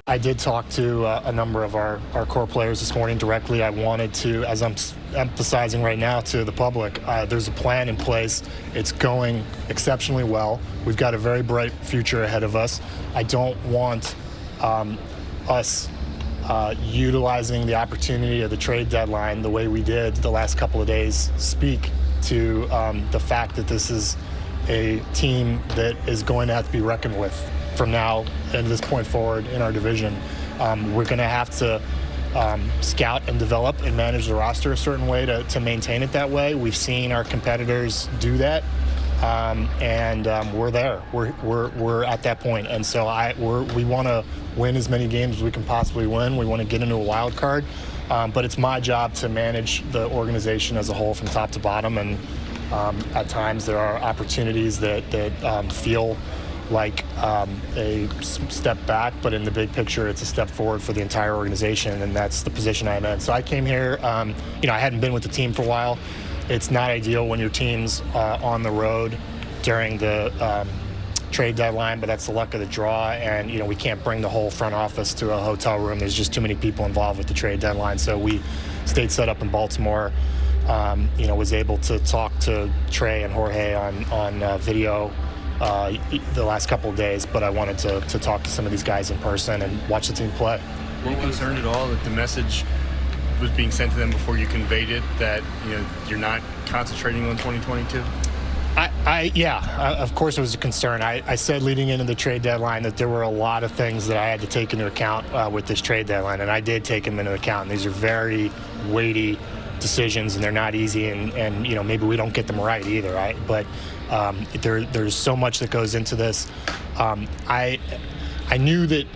I did talk to a number of our core players this morning directly. I wanted to, as I'm emphasizing right now to the public, there's a plan in place. It's going exceptionally well. We've got a very bright future ahead of us. I don't want us utilizing the opportunity of the trade deadline the way we did the last couple of days speak to the fact that this is a team that is going to have to be reckoned with from now and this point forward in our division. We're going to have to scout and develop and manage the roster a certain way to maintain it that way. We've seen our competitors do that, and we're there. We're at that point, and so we want to win as many games as we can possibly win. We want to get into a wild card, but it's my job to manage the organization as a whole from top to bottom, and at times there are opportunities that feel like a step back, but in the big picture, it's a step forward for the entire organization, and that's the position I'm in. So I came here, I hadn't been with the team for a while. It's not ideal when your team's on the road during the trade deadline, but that's the luck of the draw, and we can't bring the whole front office to a hotel room. There's just too many people involved with the trade deadline, so we stayed set up in Baltimore. Was able to talk to Trey and Jorge on video the last couple of days, but I wanted to talk to some of these guys in person and watch the team play. Were you concerned at all that the message was being sent to them before you conveyed it, that you're not concentrating on 2022? Of course it was a concern. I said leading into the trade deadline that there were a lot of things that I had to take into account with this trade deadline, and I did take them into account. These are very weighty decisions, and they're not easy, and maybe we don't get them right either, right? But there's so much that goes into this. I knew that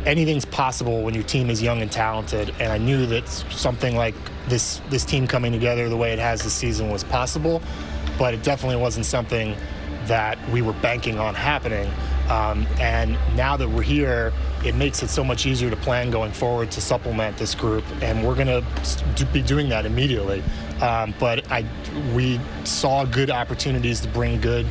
anything's possible when your team is young and talented, and I knew that something like this team coming together the way it has this season was possible, but it definitely wasn't something that we were banking on happening. And now that we're here, it makes it so much easier to plan going forward to supplement this group, and we're going to be doing that immediately. But we saw good opportunities to bring good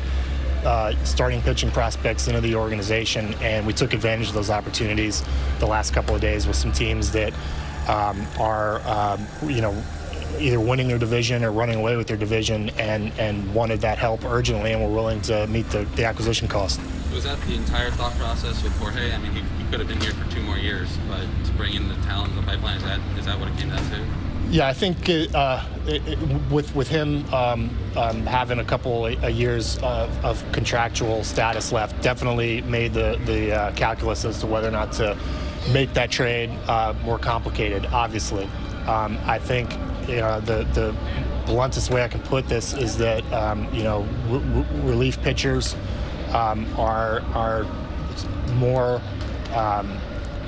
starting pitching prospects into the organization, and we took advantage of those opportunities the last couple of days with some teams that are either winning their division or running away with their division, and wanted that help urgently, and were willing to meet the acquisition cost. Was that the entire thought process with Jorge? I mean, he could have been here for 2 more years, but to bring in the talent in the pipeline, is that what it came down to? Yeah, I think with him having a couple of years of contractual status left, definitely made the calculus as to whether or not to make that trade more complicated, obviously. I think the bluntest way I can put this is that relief pitchers are more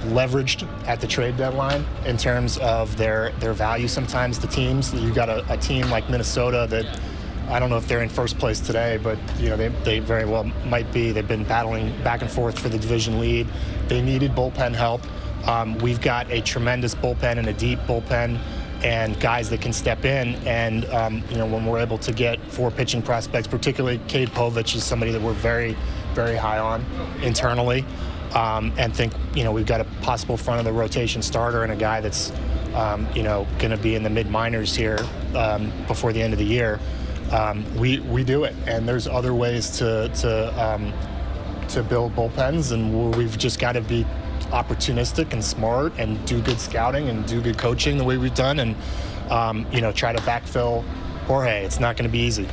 leveraged at the trade deadline in terms of their value. Sometimes the teams, you've got a team like Minnesota that, I don't know if they're in first place today, but they very well might be. They've been battling back and forth for the division lead. They needed bullpen help. We've got a tremendous bullpen and a deep bullpen, and guys that can step in. And when we're able to get 4 pitching prospects, particularly Cade Povich is somebody that we're very, very high on internally, and think we've got a possible front of the rotation starter and a guy that's going to be in the mid minors here before the end of the year. We do it, and there's other ways to build bullpens, and we've just got to be opportunistic and smart and do good scouting and do good coaching the way we've done, and try to backfill Jorge. It's not going to be easy.